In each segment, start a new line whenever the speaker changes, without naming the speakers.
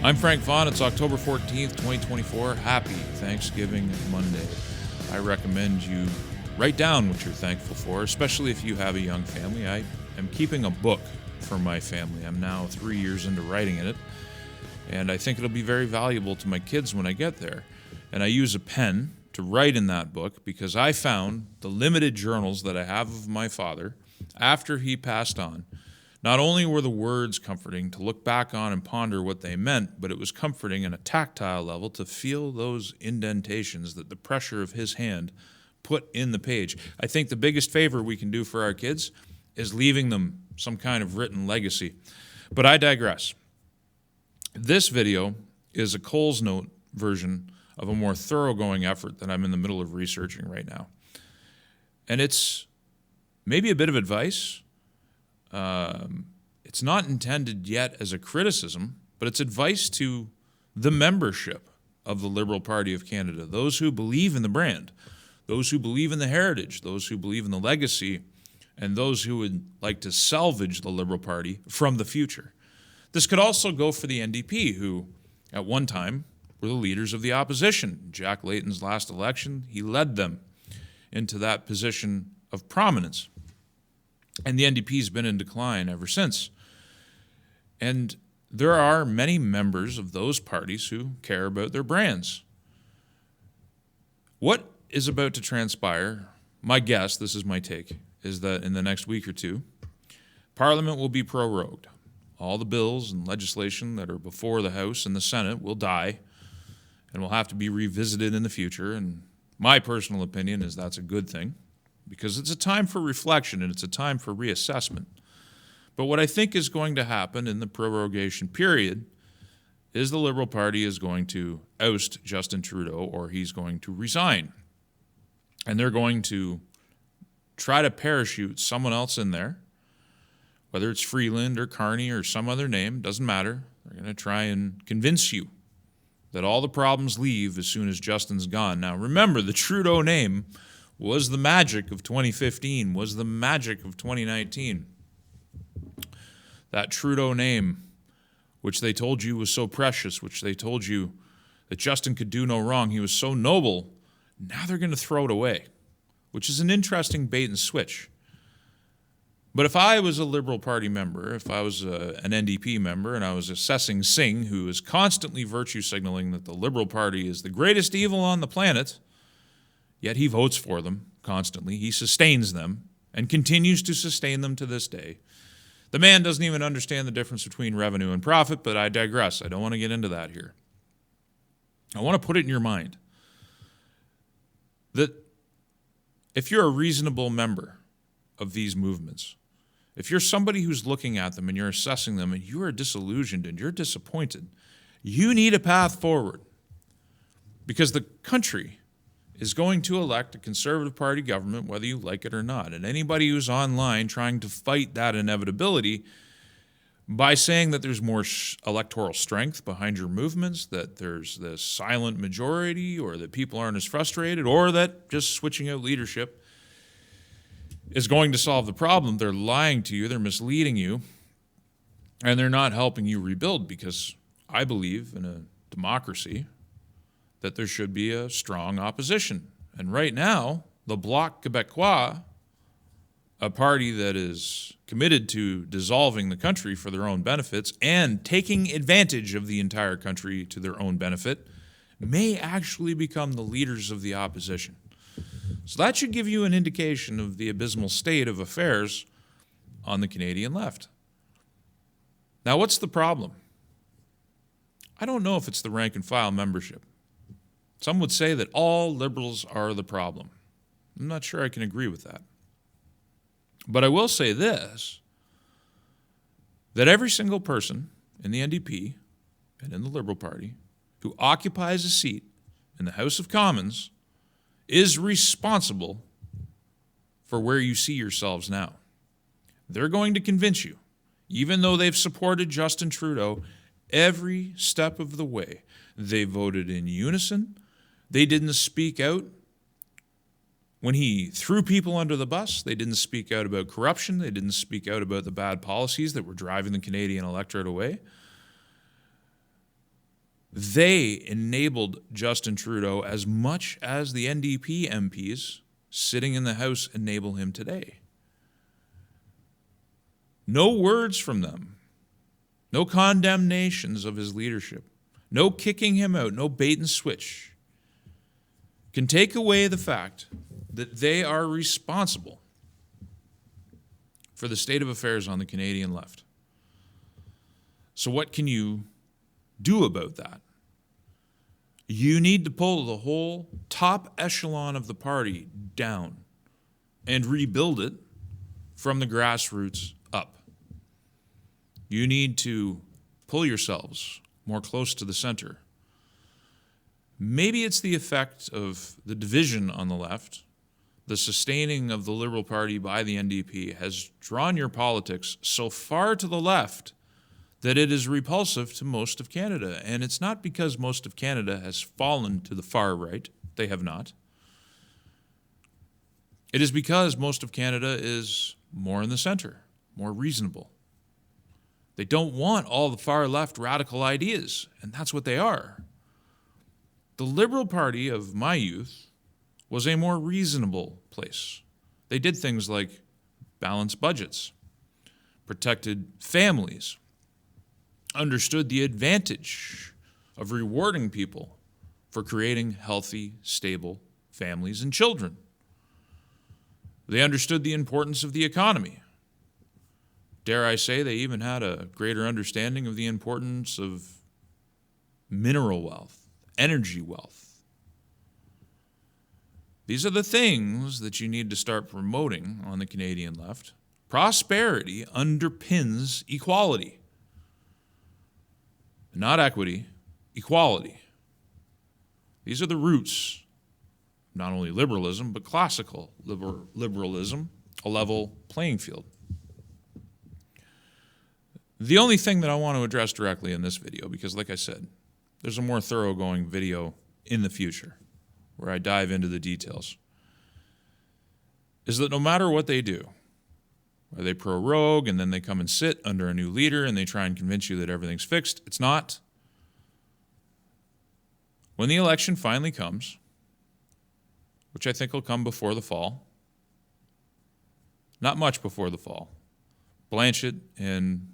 I'm Frank Vaughn. It's October 14th, 2024. Happy Thanksgiving Monday. I recommend you write down what you're thankful for, especially if you have a young family. I am keeping a book for my family. I'm now 3 years into writing in it, and I think it'll be very valuable to my kids when I get there. And I use a pen to write in that book because I found the limited journals that I have of my father after he passed on. Not only were the words comforting to look back on and ponder what they meant, but it was comforting on a tactile level to feel those indentations that the pressure of his hand put in the page. I think the biggest favor we can do for our kids is leaving them some kind of written legacy. But I digress. This video is a Coles Note version of a more thoroughgoing effort that I'm in the middle of researching right now. And it's maybe a bit of advice. It's not intended yet as a criticism, but it's advice to the membership of the Liberal Party of Canada, those who believe in the brand, those who believe in the heritage, those who believe in the legacy, and those who would like to salvage the Liberal Party from the future. This could also go for the NDP, who at one time were the leaders of the opposition. Jack Layton's last election, he led them into that position of prominence. And the NDP's been in decline ever since. And there are many members of those parties who care about their brands. What is about to transpire, my guess, this is my take, is that in the next week or two, Parliament will be prorogued. All the bills and legislation that are before the House and the Senate will die and will have to be revisited in the future. And my personal opinion is that's a good thing, because it's a time for reflection and it's a time for reassessment. But what I think is going to happen in the prorogation period is the Liberal Party is going to oust Justin Trudeau, or he's going to resign. And they're going to try to parachute someone else in there, whether it's Freeland or Carney or some other name, doesn't matter. They're going to try and convince you that all the problems leave as soon as Justin's gone. Now, remember, the Trudeau name was the magic of 2015, was the magic of 2019. That Trudeau name, which they told you was so precious, which they told you that Justin could do no wrong, he was so noble, now they're going to throw it away, which is an interesting bait and switch. But if I was a Liberal Party member, if I was an NDP member, and I was assessing Singh, who is constantly virtue signaling that the Liberal Party is the greatest evil on the planet, yet he votes for them constantly. He sustains them and continues to sustain them to this day. The man doesn't even understand the difference between revenue and profit, but I digress. I don't want to get into that here. I want to put it in your mind that if you're a reasonable member of these movements, if you're somebody who's looking at them and you're assessing them and you are disillusioned and you're disappointed, you need a path forward, because the country is going to elect a Conservative Party government whether you like it or not. And anybody who's online trying to fight that inevitability by saying that there's more electoral strength behind your movements, that there's this silent majority, or that people aren't as frustrated, or that just switching out leadership is going to solve the problem, they're lying to you, they're misleading you, and they're not helping you rebuild, because I believe in a democracy that there should be a strong opposition. And right now, the Bloc Québécois, a party that is committed to dissolving the country for their own benefits and taking advantage of the entire country to their own benefit, may actually become the leaders of the opposition. So that should give you an indication of the abysmal state of affairs on the Canadian left. Now, what's the problem? I don't know if it's the rank and file membership. Some would say that all Liberals are the problem. I'm not sure I can agree with that. But I will say this, that every single person in the NDP and in the Liberal Party who occupies a seat in the House of Commons is responsible for where you see yourselves now. They're going to convince you, even though they've supported Justin Trudeau every step of the way. They voted in unison. They didn't speak out when he threw people under the bus. They didn't speak out about corruption. They didn't speak out about the bad policies that were driving the Canadian electorate away. They enabled Justin Trudeau as much as the NDP MPs sitting in the House enable him today. No words from them, no condemnations of his leadership, no kicking him out, no bait and switch can take away the fact that they are responsible for the state of affairs on the Canadian left. So what can you do about that? You need to pull the whole top echelon of the party down and rebuild it from the grassroots up. You need to pull yourselves more close to the center. Maybe it's the effect of the division on the left. The sustaining of the Liberal Party by the NDP has drawn your politics so far to the left that it is repulsive to most of Canada. And it's not because most of Canada has fallen to the far right. They have not. It is because most of Canada is more in the center, more reasonable. They don't want all the far left radical ideas, and that's what they are. The Liberal Party of my youth was a more reasonable place. They did things like balanced budgets, protected families, understood the advantage of rewarding people for creating healthy, stable families and children. They understood the importance of the economy. Dare I say, they even had a greater understanding of the importance of mineral wealth, energy wealth. These are the things that you need to start promoting on the Canadian left. Prosperity underpins equality. Not equity, equality. These are the roots, not only liberalism, but classical liberalism, a level playing field. The only thing that I want to address directly in this video, because like I said, there's a more thoroughgoing video in the future where I dive into the details, is that no matter what they do, are they prorogue and then they come and sit under a new leader and they try and convince you that everything's fixed? It's not. When the election finally comes, which I think will come before the fall, not much before the fall, Blanchett and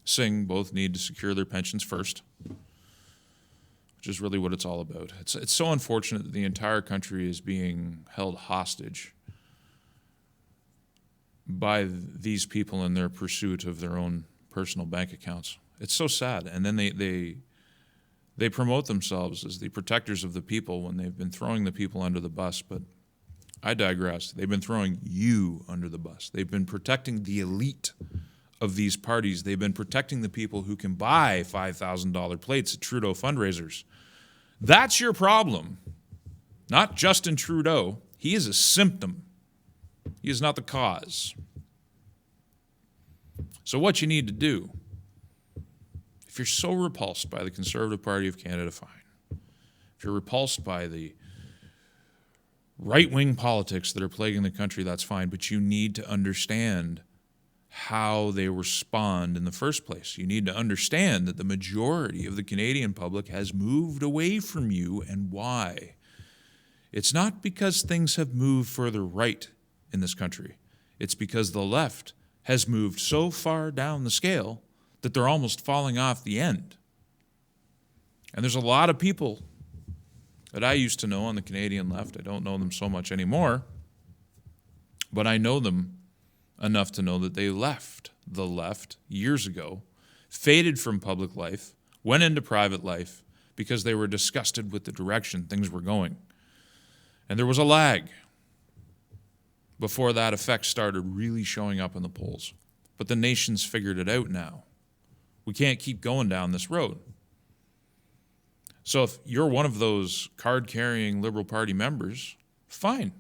Singh both need to secure their pensions first, which is really what it's all about. It's so unfortunate that the entire country is being held hostage by these people in their pursuit of their own personal bank accounts. It's so sad. And then they promote themselves as the protectors of the people when they've been throwing the people under the bus. But I digress. They've been throwing you under the bus. They've been protecting the elite of these parties. They've been protecting the people who can buy $5,000 plates at Trudeau fundraisers. That's your problem. Not Justin Trudeau. He is a symptom. He is not the cause. So what you need to do, if you're so repulsed by the Conservative Party of Canada, fine. If you're repulsed by the right-wing politics that are plaguing the country, that's fine. But you need to understand how they were spawned in the first place. You need to understand that the majority of the Canadian public has moved away from you, and why. It's not because things have moved further right in this country. It's because the left has moved so far down the scale that they're almost falling off the end. And there's a lot of people that I used to know on the Canadian left. I don't know them so much anymore, but I know them enough to know that they left the left years ago, faded from public life, went into private life because they were disgusted with the direction things were going. And there was a lag before that effect started really showing up in the polls. But the nation's figured it out now. We can't keep going down this road. So if you're one of those card-carrying Liberal Party members, fine.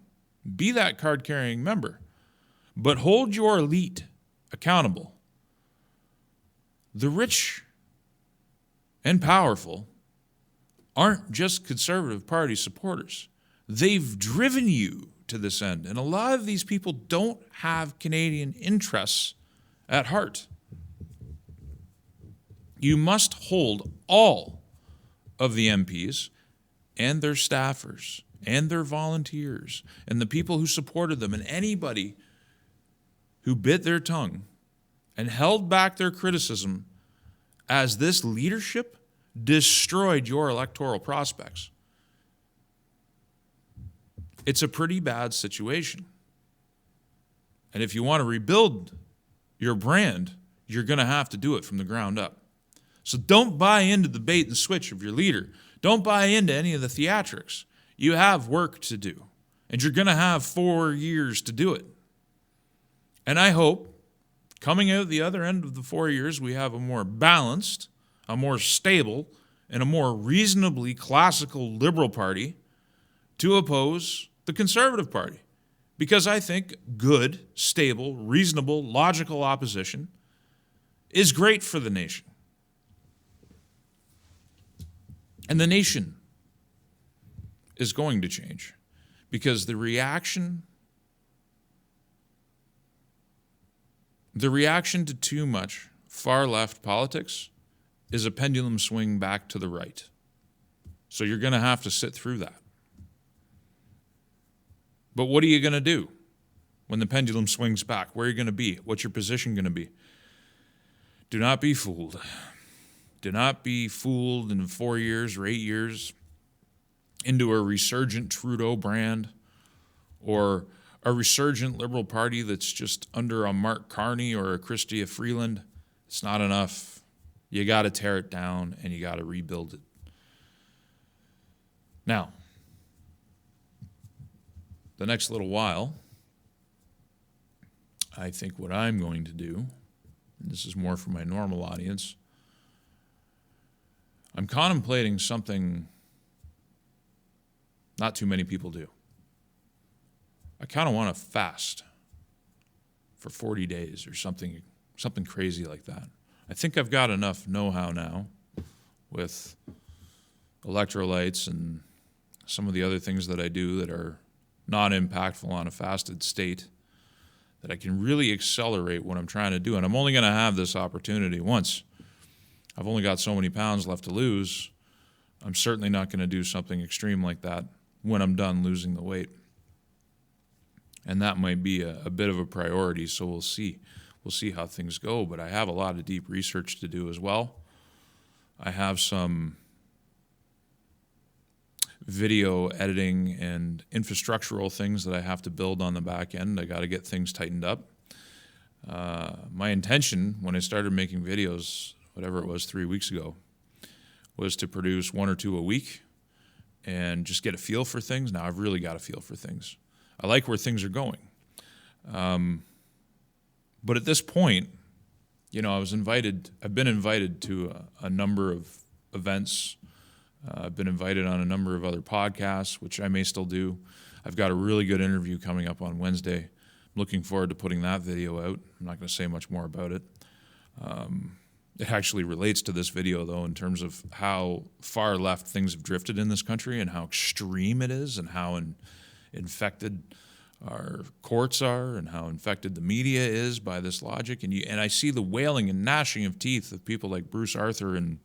Be that card-carrying member. But hold your elite accountable. The rich and powerful aren't just Conservative Party supporters. They've driven you to this end. And a lot of these people don't have Canadian interests at heart. You must hold all of the MPs and their staffers and their volunteers and the people who supported them and anybody who bit their tongue and held back their criticism as this leadership destroyed your electoral prospects. It's a pretty bad situation. And if you want to rebuild your brand, you're going to have to do it from the ground up. So don't buy into the bait and switch of your leader. Don't buy into any of the theatrics. You have work to do, and you're going to have 4 years to do it. And I hope, coming out the other end of the 4 years, we have a more balanced, a more stable, and a more reasonably classical Liberal Party to oppose the Conservative Party. Because I think good, stable, reasonable, logical opposition is great for the nation. And the nation is going to change because the reaction to too much far-left politics is a pendulum swing back to the right. So you're going to have to sit through that. But what are you going to do when the pendulum swings back? Where are you going to be? What's your position going to be? Do not be fooled. Do not be fooled in 4 years or 8 years into a resurgent Trudeau brand or a resurgent Liberal Party that's just under a Mark Carney or a Chrystia Freeland. It's not enough. You got to tear it down and you got to rebuild it. Now, the next little while, I think what I'm going to do, and this is more for my normal audience, I'm contemplating something not too many people do. I kind of want to fast for 40 days or something crazy like that. I think I've got enough know-how now with electrolytes and some of the other things that I do that are not impactful on a fasted state that I can really accelerate what I'm trying to do. And I'm only going to have this opportunity once. I've only got so many pounds left to lose. I'm certainly not going to do something extreme like that when I'm done losing the weight. And that might be a bit of a priority, so we'll see. We'll see how things go, but I have a lot of deep research to do as well. I have some video editing and infrastructural things that I have to build on the back end. I got to get things tightened up. My intention when I started making videos, whatever it was 3 weeks ago, was to produce 1 or 2 a week and just get a feel for things. Now I've really got a feel for things. I like where things are going. But at this point, I've been invited to a number of events. I've been invited on a number of other podcasts, which I may still do. I've got a really good interview coming up on Wednesday. I'm looking forward to putting that video out. I'm not going to say much more about it. It actually relates to this video, though, in terms of how far left things have drifted in this country and how extreme it is and how infected our courts are and how infected the media is by this logic. And I see the wailing and gnashing of teeth of people like Bruce Arthur and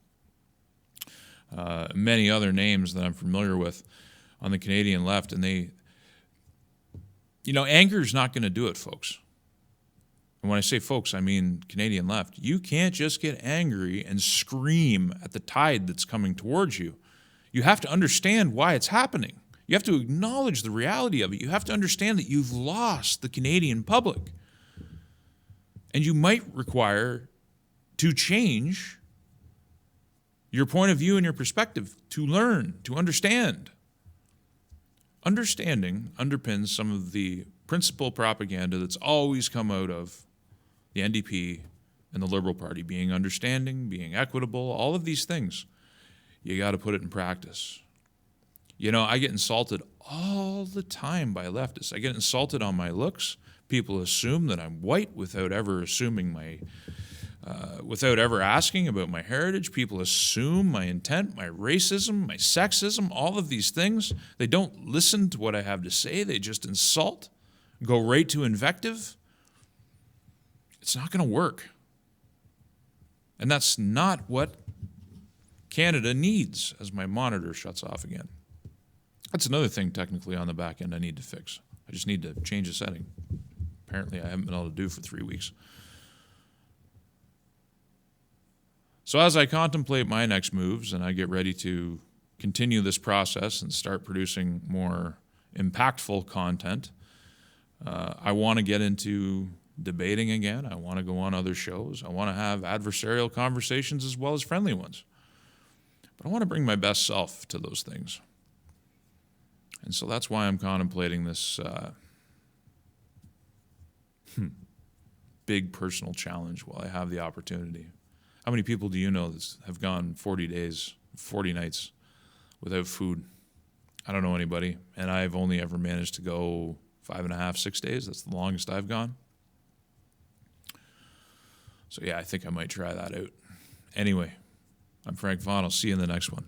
many other names that I'm familiar with on the Canadian left. And anger is not going to do it, folks. And when I say folks, I mean Canadian left. You can't just get angry and scream at the tide that's coming towards you. You have to understand why it's happening. You have to acknowledge the reality of it. You have to understand that you've lost the Canadian public. And you might require to change your point of view and your perspective, to learn, to understand. Understanding underpins some of the principal propaganda that's always come out of the NDP and the Liberal Party, being understanding, being equitable, all of these things. You got to put it in practice. I get insulted all the time by leftists. I get insulted on my looks. People assume that I'm white without ever without ever asking about my heritage. People assume my intent, my racism, my sexism, all of these things. They don't listen to what I have to say. They just insult, go right to invective. It's not going to work. And that's not what Canada needs as my monitor shuts off again. That's another thing technically on the back end I need to fix. I just need to change a setting. Apparently I haven't been able to do for 3 weeks. So as I contemplate my next moves and I get ready to continue this process and start producing more impactful content, I want to get into debating again. I want to go on other shows. I want to have adversarial conversations as well as friendly ones. But I want to bring my best self to those things. And so that's why I'm contemplating this big personal challenge while I have the opportunity. How many people do you know that have gone 40 days, 40 nights without food? I don't know anybody. And I've only ever managed to go 5.5, 6 days. That's the longest I've gone. So yeah, I think I might try that out. Anyway, I'm Frank Vaughn. I'll see you in the next one.